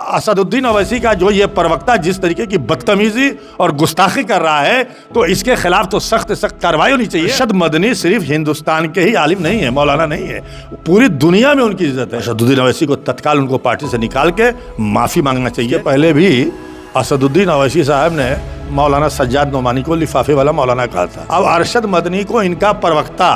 असदुद्दीन ओवैसी का जो ये प्रवक्ता जिस तरीके की बदतमीजी और गुस्ताखी कर रहा है, तो इसके खिलाफ तो सख्त सख्त कार्रवाई होनी चाहिए। अरशद मदनी सिर्फ हिंदुस्तान के ही आलिम नहीं है, मौलाना नहीं है, पूरी दुनिया में उनकी इज्जत है। असदुद्दीन ओवैसी को तत्काल उनको पार्टी से निकाल के माफी मांगना चाहिए। पहले भी असदुद्दीन ओवैसी साहब ने मौलाना सज्जाद नोमानी को लिफाफे वाला मौलाना कहा था। अब अरशद मदनी को इनका प्रवक्ता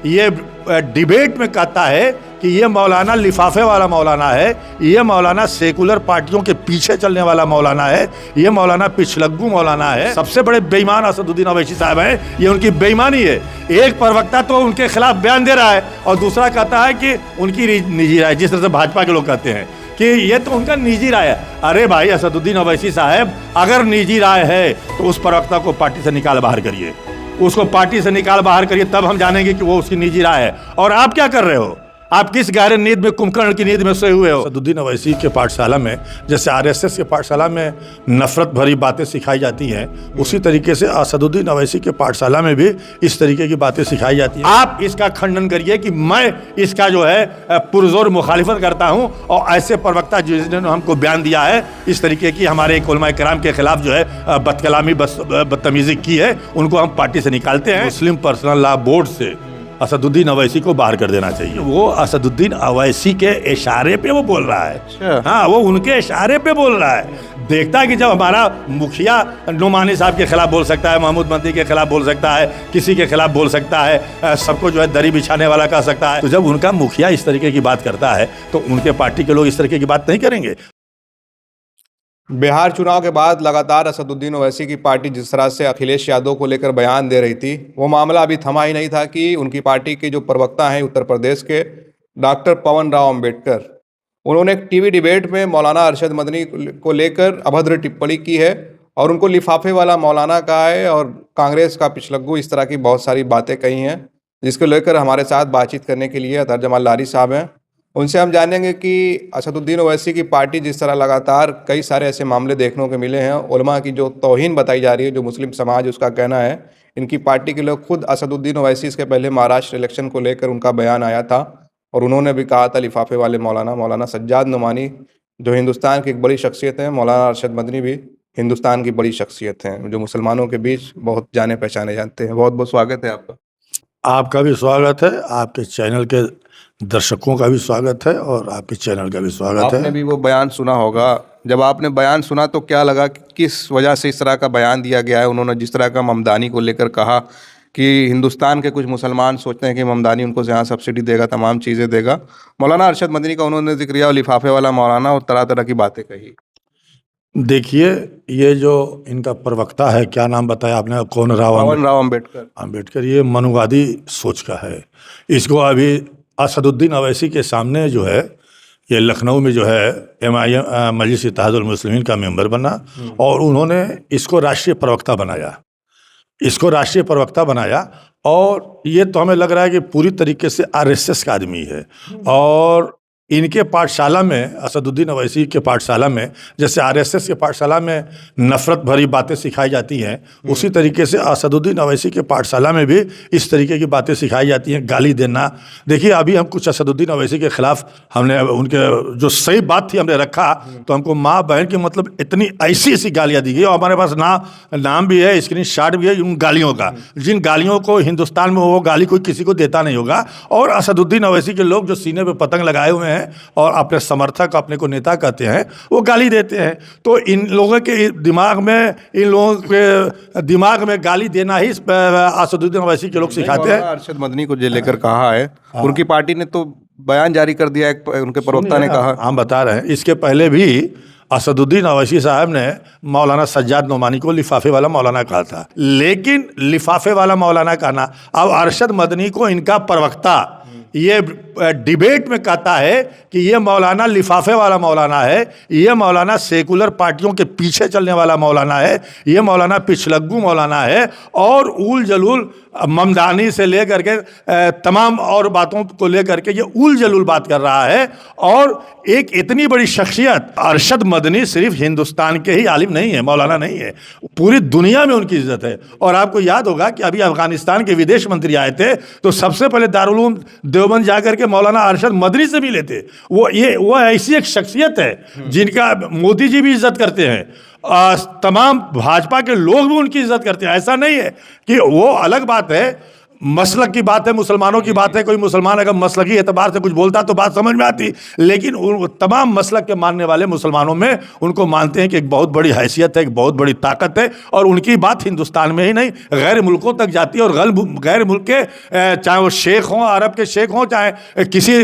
ये डिबेट में कहता है कि ये मौलाना लिफाफे वाला मौलाना है, ये मौलाना सेकुलर पार्टियों के पीछे चलने वाला मौलाना है, ये मौलाना पिछलग्गू मौलाना है। सबसे बड़े बेईमान असदुद्दीन ओवैसी साहब हैं, ये उनकी बेईमानी है। एक प्रवक्ता तो उनके खिलाफ बयान दे रहा है और दूसरा कहता है कि उनकी निजी राय, जिस तरह से भाजपा के लोग कहते हैं कि ये तो उनका निजी राय है। अरे भाई असदुद्दीन ओवैसी साहब, अगर निजी राय है तो उस प्रवक्ता को पार्टी से निकाल बाहर करिए, उसको पार्टी से निकाल बाहर करिए, तब हम जानेंगे कि वो उसकी निजी राय है। और आप क्या कर रहे हो? आप किस गहरे नींद में, कुंभकर्ण की नींद में सोए हुए हो? असदुद्दीन ओवैसी के पाठशाला में जैसे आरएसएस के पाठशाला में नफरत भरी बातें सिखाई जाती हैं, उसी तरीके से असदुद्दीन ओवैसी के पाठशाला में भी इस तरीके की बातें सिखाई जाती हैं। आप इसका खंडन करिए कि मैं इसका जो है पुरजोर मुखालिफत करता हूं, और ऐसे प्रवक्ता जिन्होंने हमको बयान दिया है इस तरीके की हमारे उलमाए किराम के खिलाफ जो है बदकलामी बदतमीजी की है, उनको हम पार्टी से निकालते हैं। मुस्लिम पर्सनल लॉ बोर्ड से असदुद्दीन ओवैसी को बाहर कर देना चाहिए। वो असदुद्दीन ओवैसी के इशारे पे वो बोल रहा है। हाँ, वो उनके इशारे पे बोल रहा है। देखता है कि जब हमारा मुखिया नोमानी साहब के खिलाफ बोल सकता है, महमूद मदनी के खिलाफ बोल सकता है, किसी के खिलाफ बोल सकता है, सबको जो है दरी बिछाने वाला कह सकता है, तो जब उनका मुखिया इस तरीके की बात करता है तो उनके पार्टी के लोग इस तरीके की बात नहीं करेंगे। बिहार चुनाव के बाद लगातार असदुद्दीन ओवैसी की पार्टी जिस तरह से अखिलेश यादव को लेकर बयान दे रही थी, वो मामला अभी थमा ही नहीं था कि उनकी पार्टी के जो प्रवक्ता हैं उत्तर प्रदेश के डॉक्टर पवन राव अंबेडकर, उन्होंने एक टीवी डिबेट में मौलाना अरशद मदनी को लेकर अभद्र टिप्पणी की है और उनको लिफाफे वाला मौलाना कहा है और कांग्रेस का पिछलग्गू, इस तरह की बहुत सारी बातें कही हैं, जिसको लेकर हमारे साथ बातचीत करने के लिए अतहर जमाल लारी साहब हैं। उनसे हम जानेंगे कि असदुद्दीन ओवैसी की पार्टी जिस तरह लगातार कई सारे ऐसे मामले देखने को मिले हैं, उलमा की जो तौहीन बताई जा रही है, जो मुस्लिम समाज उसका कहना है, इनकी पार्टी के लोग खुद असदुद्दीन ओवैसी इसके पहले महाराष्ट्र इलेक्शन को लेकर उनका बयान आया था और उन्होंने भी कहा था लिफाफे वाले मौलाना सज्जाद नोमानी जो हिंदुस्तान की एक बड़ी शख्सियत है, मौलाना अरशद मदनी भी हिंदुस्तान की बड़ी शख्सियत हैं जो मुसलमानों के बीच बहुत जाने पहचाने जानते हैं। बहुत बहुत स्वागत है आपका। आपका भी स्वागत है, आपके चैनल के दर्शकों का भी स्वागत है और आपके चैनल का भी स्वागत है। आपने भी वो बयान सुना होगा, जब आपने बयान सुना तो क्या लगा, किस वजह से इस तरह का बयान दिया गया है? उन्होंने जिस तरह का ममदानी को लेकर कहा कि हिंदुस्तान के कुछ मुसलमान सोचते हैं कि ममदानी उनको यहाँ सब्सिडी देगा, तमाम चीज़ें देगा। मौलाना अरशद मदनी का उन्होंने जिक्र किया, लिफाफे वाला मौलाना, और तरह तरह की बातें कही। देखिए, ये जो इनका प्रवक्ता है, क्या नाम बताया आपने? पवन राव अंबेडकर, ये मनुवादी सोच का है। इसको अभी असदुद्दीन ओवैसी के सामने जो है, ये लखनऊ में जो है MIM मजलिस इत्तेहादुल मुस्लिमीन का मेंबर बना और उन्होंने इसको राष्ट्रीय प्रवक्ता बनाया। और ये तो हमें लग रहा है कि पूरी तरीके से RSS का आदमी है। और इनके पाठशाला में, असदुद्दीन ओवैसी के पाठशाला में जैसे RSS के पाठशाला में नफरत भरी बातें सिखाई जाती हैं, उसी तरीके से असदुद्दीन ओवैसी के पाठशाला में भी इस तरीके की बातें सिखाई जाती हैं, गाली देना। देखिए, अभी हम कुछ असदुद्दीन ओवैसी के खिलाफ हमने उनके जो सही बात थी हमने रखा, तो हमको माँ बहन की मतलब इतनी ऐसी ऐसी गालियाँ दी गई और हमारे पास नाम भी है, स्क्रीन शॉट भी है उन गालियों का, जिन गालियों को हिंदुस्तान में वो गाली कोई किसी को देता नहीं होगा। और असदुद्दीन ओवैसी के लोग जो सीने पर पतंग लगाए हुए हैं और अपने समर्थक, अपने को नेता कहते हैं, वो गाली देते हैं। तो इन लोगों के दिमाग में गाली देना ही असदुद्दीन ओवैसी के लोग सिखाते हैं। अरशद मदनी को जो लेकर कहा है, उनकी पार्टी ने तो बयान जारी कर दिया, एक उनके प्रवक्ता ने कहा। हम बता रहे हैं, इसके पहले भी असदुद्दीन ओवैसी साहब ने मौलाना सज्जाद नोमानी को लिफाफे वाला मौलाना कहा था, लेकिन लिफाफे वाला मौलाना कहना, अब अरशद मदनी को इनका प्रवक्ता ये डिबेट में कहता है कि ये मौलाना लिफाफे वाला मौलाना है, ये मौलाना सेकुलर पार्टियों के पीछे चलने वाला मौलाना है, ये मौलाना पिछलग्गू मौलाना है, और उल जलूल ममदानी से लेकर के तमाम और बातों को लेकर के ये उल जलूल बात कर रहा है। और एक इतनी बड़ी शख्सियत, अरशद मदनी सिर्फ हिंदुस्तान के ही आलिम नहीं है, मौलाना नहीं है, पूरी दुनिया में उनकी इज्जत है। और आपको याद होगा कि अभी अफगानिस्तान के विदेश मंत्री आए थे, तो सबसे पहले दारुल उलूम देवबंद जाकर के मौलाना अरशद मदनी से मिले थे। वो ऐसी एक शख्सियत है जिनका मोदी जी भी इज्जत करते हैं, तमाम भाजपा के लोग भी उनकी इज्जत करते हैं। ऐसा नहीं है कि वो अलग बात है, मसलक की बात है, मुसलमानों की बात है। कोई मुसलमान अगर मसलकी एतबार से कुछ बोलता तो बात समझ में आती, लेकिन तमाम मसलक के मानने वाले मुसलमानों में उनको मानते हैं कि एक बहुत बड़ी हैसियत है, एक बहुत बड़ी ताकत है, और उनकी बात हिंदुस्तान में ही नहीं गैर मुल्कों तक जाती है। और गैर मुल्क के चाहे वो शेख हों, अरब के शेख हों, चाहे किसी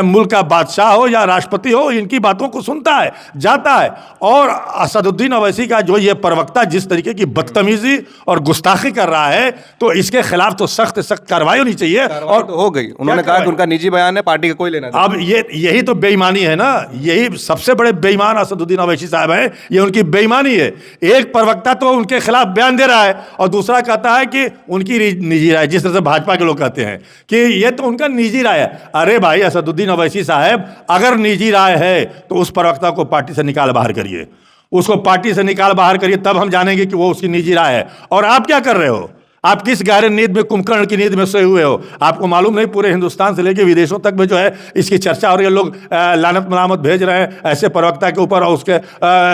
मुल्क का बादशाह हो या राष्ट्रपति हो, इनकी बातों को सुनता है, जाता है। और असदुद्दीन ओवैसी का जो ये प्रवक्ता जिस तरीके की बदतमीजी और गुस्ताखी कर रहा है, तो इसके खिलाफ तो सख्त कार्रवाई होनी चाहिए। और तो हो गई, उन्होंने कहा कि उनका निजी बयान है, पार्टी का कोई लेना नहीं। अब यही तो बेईमानी है ना, यही सबसे बड़े बेईमान असदुद्दीन ओवैसी साहब हैं, ये उनकी बेईमानी है। एक प्रवक्ता तो उनके खिलाफ बयान दे रहा है और दूसरा कहता है कि उनकी निजी राय, जिस तरह से भाजपा के लोग कहते हैं कि ये तो उनका निजी राय है। अरे भाई असदुद्दीन ओवैसी साहब, अगर निजी राय है तो उस प्रवक्ता को पार्टी से निकाल बाहर करिए, उसको पार्टी से निकाल बाहर करिए, तब हम जानेंगे कि वो उसकी निजी राय है। और आप क्या कर रहे हो? आप किस गहरे नींद में, कुंभकर्ण की नींद में सोए हुए हो? आपको मालूम नहीं पूरे हिंदुस्तान से लेकर विदेशों तक में जो है इसकी चर्चा हो रही है, लोग लानत मलामत भेज रहे हैं ऐसे प्रवक्ता के ऊपर, और उसके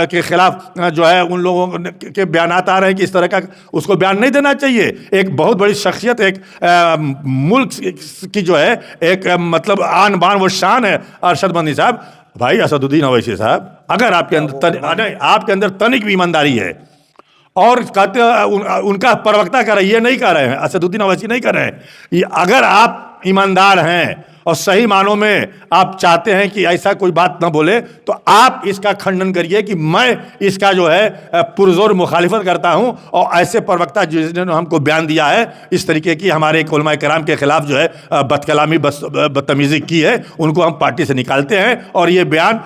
के खिलाफ जो है उन लोगों के बयानात आ रहे हैं कि इस तरह का उसको बयान नहीं देना चाहिए। एक बहुत बड़ी शख्सियत, एक मुल्क की जो है एक मतलब आन बान व शान है अरशद मदनी साहब। भाई असदुद्दीन ओवैसी साहब, अगर आपके अंदर तनिक भी ईमानदारी है, और कहते उनका प्रवक्ता कर रहे हैं, ये नहीं कर रहे हैं, असदुद्दीन ओवैसी नहीं कर रहे हैं। अगर आप ईमानदार हैं और सही मानों में आप चाहते हैं कि ऐसा कोई बात ना बोले, तो आप इसका खंडन करिए कि मैं इसका जो है पुरजोर मुखालिफत करता हूं। और ऐसे प्रवक्ता जिन्होंने हमको बयान दिया है इस तरीके की हमारे उलमाए कराम के खिलाफ जो है बदकलामी बदतमीजी की है, उनको हम पार्टी से निकालते हैं और ये बयान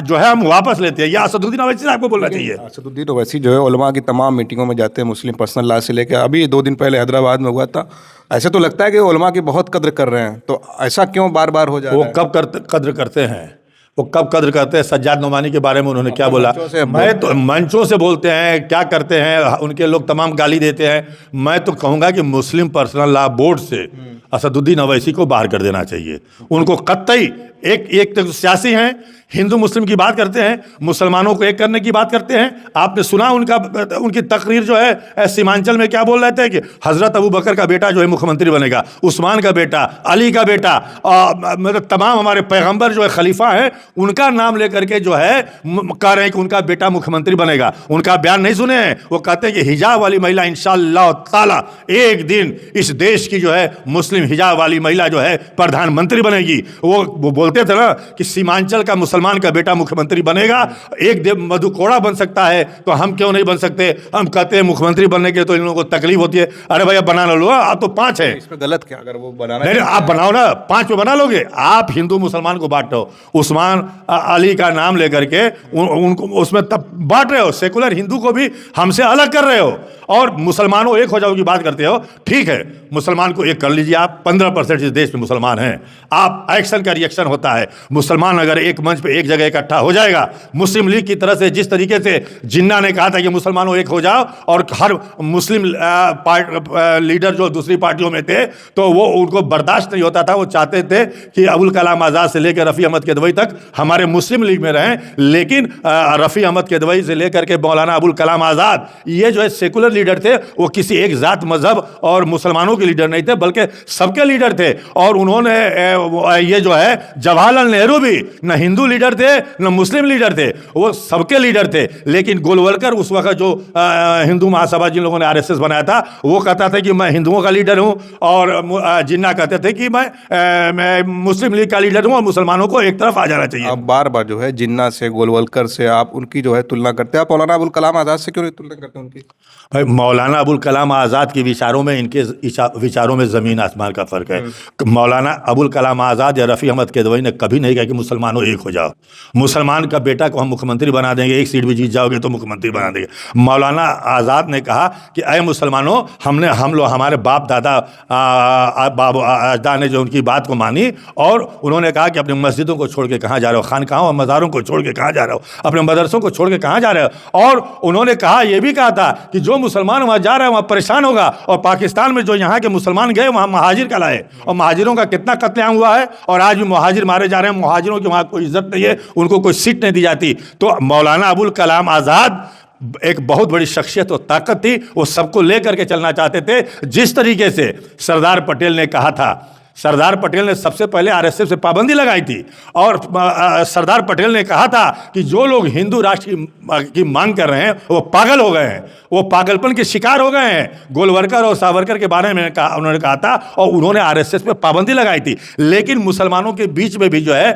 जो है हम वापस लेते हैं। यह असदुद्दीन ओवैसी साहब को बोलना चाहिए। असदुद्दीन ओवैसी जो है उलमा की तमाम मीटिंगों में जाते हैं, मुस्लिम पर्सनल लॉ से लेकर अभी 2 दिन पहले हैदराबाद में हुआ था। ऐसे तो लगता है कि उलमा की बहुत कद्र कर रहे हैं, तो ऐसा क्यों बार बार हो जा रहा है? वो कब कद्र करते हैं? वो कब कद्र करते हैं? सज्जाद नोमानी के बारे में उन्होंने क्या बोला? मैं तो मंचों से बोलते हैं, क्या करते हैं, उनके लोग तमाम गाली देते हैं। मैं तो कहूँगा कि मुस्लिम पर्सनल लॉ बोर्ड से असदुद्दीन ओवैसी को बाहर कर देना चाहिए। उनको कतई एक तो सियासी हैं, हिंदू मुस्लिम की बात करते हैं, मुसलमानों को एक करने की बात करते हैं। आपने सुना उनकी तकरीर जो है सीमांचल में क्या बोल रहे थे कि हजरत अबू बकर का बेटा जो है मुख्यमंत्री बनेगा, उस्मान का बेटा, अली का बेटा, मतलब तमाम हमारे पैगंबर जो है खलीफा हैं, उनका नाम लेकर के जो है कह रहे हैं कि उनका बेटा मुख्यमंत्री बनेगा। उनका बयान नहीं सुने हैं? वो कहते हैं कि हिजाब वाली महिला इंशाअल्लाह ताला एक दिन इस देश की जो है मुस्लिम हिजाब वाली महिला जो है प्रधानमंत्री बनेगी। वो बोलते थे ना कि सीमांचल का मुसलमान का बेटा मुख्यमंत्री बनेगा, एक देव मधुकोड़ा बन सकता है, तो हम क्यों नहीं बन सकते? हम कहते हैं मुख्यमंत्री बनने के तो इन लोगों को तकलीफ होती है। अरे भैया बना लो, आप तो 5 है, इसमें गलत क्या? अगर वो बनाना नहीं, आप बनाओ ना, 5 में बना लोगे। आप हिंदू मुसलमान को बांट रहे हो, उस्मान अली का नाम लेकर के उनको उसमें तब बांट रहे हो, सेकुलर हिंदू को भी हमसे अलग कर रहे हो, और मुसलमानों एक हो जाओ की बात करते हो। ठीक है, मुसलमान को एक कर लीजिए आप, 15% इस देश में मुसलमान हैं, आप एक्शन का रिएक्शन होता है। मुसलमान अगर एक मंच पे एक जगह इकट्ठा हो जाएगा, मुस्लिम लीग की तरह से जिस तरीके से जिन्ना ने कहा था कि मुसलमानों एक हो जाओ, और हर मुस्लिम लीडर जो दूसरी पार्टियों में थे तो वो उनको बर्दाश्त नहीं होता था। वो चाहते थे कि अबुल कलाम आज़ाद से लेकर रफ़ी अहमद किदवई तक हमारे मुस्लिम लीग में रहें, लेकिन रफ़ी अहमद किदवई से लेकर के मौलाना अबुल कलाम आज़ाद, ये जो है सेकुलर लीडर थे, वो किसी एक जात मजहब और मुसलमानों के लीडर नहीं थे, बल्कि सबके लीडर थे। और उन्होंने ये जो है जवाहरलाल नेहरू भी न हिंदू लीडर थे न मुस्लिम लीडर थे, वो सबके लीडर थे। लेकिन गोलवलकर उस वक्त जो हिंदू महासभा जिन लोगों ने आरएसएस बनाया था, वो कहता था कि मैं हिंदुओं का लीडर हूं, और जिन्ना कहते थे कि मैं मुस्लिम लीग का लीडर हूं और मुसलमानों को एक तरफ आ जाना चाहिए। अब बार बार जो है जिन्ना से, गोलवलकर से आप उनकी जो है तुलना करते हैं, आप मौलाना अबुल कलाम आज़ाद से क्यों नहीं तुलना करते उनकी? भाई मौलाना अबुल कलाम आज़ाद के विचारों में, इनके विचारों में ज़मीन आसमान का फ़र्क है। मौलाना अबुल कलाम आज़ाद या रफ़ी अहमद किदवई ने कभी नहीं कहा कि मुसलमानों एक हो जाओ, मुसलमान का बेटा को हम मुख्यमंत्री बना देंगे, एक सीट भी जीत जाओगे तो मुख्यमंत्री बना देंगे। मौलाना आज़ाद ने कहा कि अय मुसलमानों, हम लोग हमारे बाप दादा अजदा ने जो उनकी बात को मानी, और उन्होंने कहा कि अपनी मस्जिदों को छोड़ के कहाँ जा रहे हो, खानकाहों और मज़ारों को छोड़ के कहाँ जा रहे हो, अपने मदरसों को छोड़ के कहाँ जा रहे हो। और उन्होंने कहा, यह भी कहा था कि जो मुसलमान वहाँ जा रहा है वहाँ परेशान होगा, और पाकिस्तान में जो यहाँ के मुसलमान गए वहाँ महाजिर कहलाए, और महाजिरों का कितना कत्लेआम हुआ है, और आज भी महाजिर मारे जा रहे हैं। महाजिरों की वहाँ कोई इज्जत नहीं है, उनको कोई सीट नहीं दी जाती। तो मौलाना अबुल कलाम आज़ाद एक बहुत बड़ी शख्सियत और ताकत थी, वो सबको लेकर के चलना चाहते थे। जिस तरीके से सरदार पटेल ने कहा था, सरदार पटेल ने सबसे पहले आरएसएस से पाबंदी लगाई थी, और सरदार पटेल ने कहा था कि जो लोग हिंदू राष्ट्र की मांग कर रहे हैं वो पागल हो गए हैं, वो पागलपन के शिकार हो गए हैं। गोलवरकर और सावरकर के बारे में उन्होंने कहा था, और उन्होंने आरएसएस पे पाबंदी लगाई थी। लेकिन मुसलमानों के बीच में भी जो है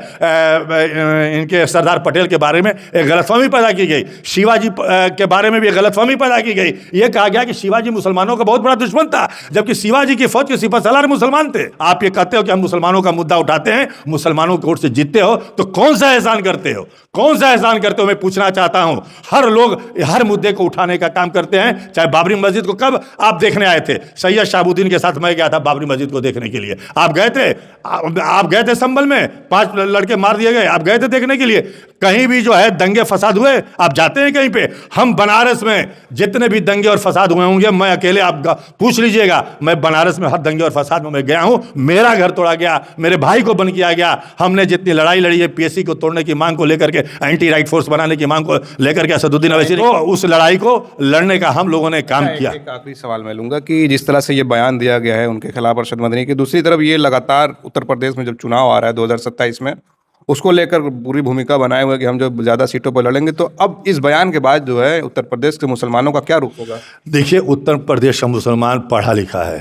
इनके सरदार पटेल के बारे में एक गलतफहमी पैदा की गई, शिवाजी के बारे में भी एक गलतफहमी पैदा की गई। ये कहा गया कि शिवाजी मुसलमानों का बहुत बड़ा दुश्मन था, जबकि शिवाजी की फौज के सिपहसालार मुसलमान थे। आप ये कहते हो कि हम मुसलमानों का मुद्दा उठाते हैं, मुसलमानों की ओर से जीतते हो, तो कौन सा एहसान करते हो, कौन सा एहसान करते हो? मैं पूछना चाहता हूं। हर लोग हर मुद्दे को उठाने का काम करते हैं। चाहे बाबरी मस्जिद को कब आप देखने आए थे? सैयद शहाबुद्दीन के साथ मैं गया था बाबरी मस्जिद को देखने के लिए। आप गए थे? आप गए थे संभल में, 5 लड़के मार दिए गए, आप गए थे देखने के लिए? कहीं भी जो है दंगे फसाद हुए? आप जाते हैं कहीं पे? हम बनारस में जितने भी दंगे और फसाद हुए होंगे, मैं अकेले, आप पूछ लीजिएगा, मैं बनारस में हर दंगे और फसाद में मैं गया हूं। मेरा घर तोड़ा गया, मेरे भाई को बंद किया गया। हमने जितनी लड़ाई लड़ी है पीएससी को तोड़ने की मांग को लेकर के, एंटी राइट फोर्स बनाने की मांग को लेकर के, असदुद्दीन अवैसी को, उस लड़ाई को लड़ने का हम लोगों ने काम किया। एक आखिरी सवाल मैं लूंगा कि जिस तरह से ये बयान दिया गया है उनके खिलाफ अरशद मदनी की, दूसरी तरफ ये लगातार उत्तर प्रदेश में जब चुनाव आ रहा है 2027 में, उसको लेकर पूरी भूमिका बनाए हुए कि हम जो ज़्यादा सीटों पर लड़ेंगे, तो अब इस बयान के बाद जो है उत्तर प्रदेश के मुसलमानों का क्या रुख होगा? देखिए, उत्तर प्रदेश का मुसलमान पढ़ा लिखा है,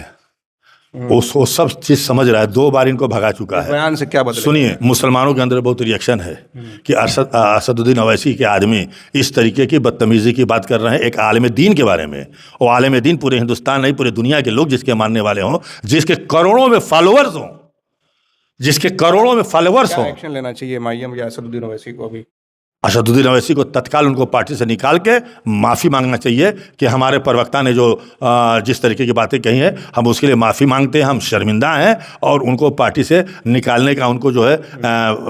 वो सब चीज समझ रहा है, 2 बार इनको भगा चुका है। बयान से क्या बदला? सुनिए, मुसलमानों के अंदर बहुत रिएक्शन है कि असदुद्दीन अवैसी के आदमी इस तरीके की बदतमीजी की बात कर रहे हैं एक आलिम दीन के बारे में। और आलिम दीन पूरे हिंदुस्तान नहीं, पूरे दुनिया के लोग जिसके मानने वाले हों, जिसके करोड़ों में फॉलोअर्स हों, जिसके करोड़ों में फॉलोअर्स हों। एक्शन लेना चाहिए माइयम या असदुद्दीन अवैसी को? अभी असदुद्दीन अवैसी को तत्काल उनको पार्टी से निकाल के माफ़ी मांगना चाहिए कि हमारे प्रवक्ता ने जो जिस तरीके की बातें कही हैं, हम उसके लिए माफ़ी मांगते हैं, हम शर्मिंदा हैं, और उनको पार्टी से निकालने का उनको जो है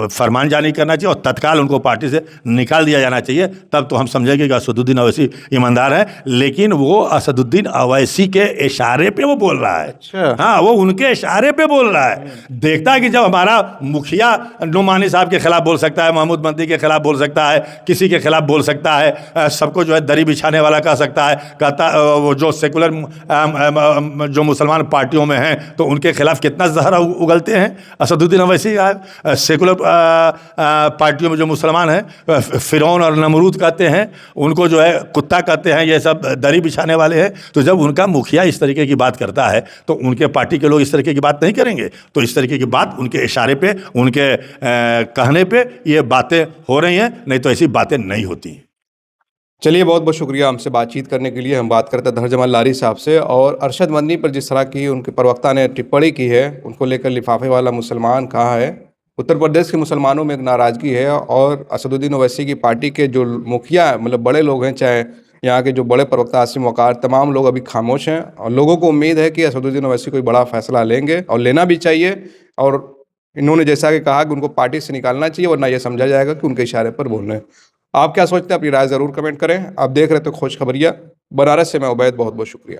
फरमान जारी करना चाहिए, और तत्काल उनको पार्टी से निकाल दिया जाना चाहिए। तब तो हम समझेंगे कि असदुद्दीन अवैसी ईमानदार है। लेकिन वो असदुद्दीन अवैसी के इशारे पे वो बोल रहा है। अच्छा। हाँ, वो उनके इशारे पे बोल रहा है। देखता है कि जब हमारा मुखिया नुमानी साहब के खिलाफ बोल सकता है, महमूद मंत्री के खिलाफ बोल सकता है, किसी के खिलाफ बोल सकता है, सबको जो है दरी बिछाने वाला कह सकता है, कहता वो जो सेकुलर जो मुसलमान पार्टियों में हैं, तो उनके खिलाफ कितना जहर उगलते हैं असदुद्दीन अवैसी। सेकुलर पार्टियों में जो मुसलमान हैं, फिरौन और नमरूद कहते हैं, उनको जो है कुत्ता कहते हैं, ये सब दरी बिछाने वाले हैं। तो जब उनका मुखिया इस तरीके की बात करता है, तो उनके पार्टी के लोग इस तरीके की बात नहीं करेंगे। तो इस तरीके की बात उनके इशारे पे, उनके कहने पे ये बातें हो रही हैं, नहीं तो ऐसी बातें नहीं होती। चलिए, बहुत बहुत शुक्रिया हमसे बातचीत करने के लिए। हम बात करते हैं धरजमाल लारी साहब से, और अरशद मदनी पर जिस तरह की उनके प्रवक्ता ने टिप्पणी की है, उनको लेकर लिफाफे वाला मुसलमान कहा है। उत्तर प्रदेश के मुसलमानों में एक नाराज़गी है, और असदुद्दीन ओवैसी की पार्टी के जो मुखिया मतलब बड़े लोग हैं, चाहे यहाँ के जो बड़े प्रवक्ता आसिम वक़ार, तमाम लोग अभी खामोश हैं, और लोगों को उम्मीद है कि असदुद्दीन ओवैसी कोई बड़ा फैसला लेंगे, और लेना भी चाहिए। और इन्होंने जैसा कि कहा कि उनको पार्टी से निकालना चाहिए, वरना यह समझा जाएगा कि उनके इशारे पर बोल रहे हैं। आप क्या सोचते हैं? अपनी राय ज़रूर कमेंट करें। आप देख रहे थे खोज खबरिया। बनारस से मैं उबैद, बहुत बहुत शुक्रिया।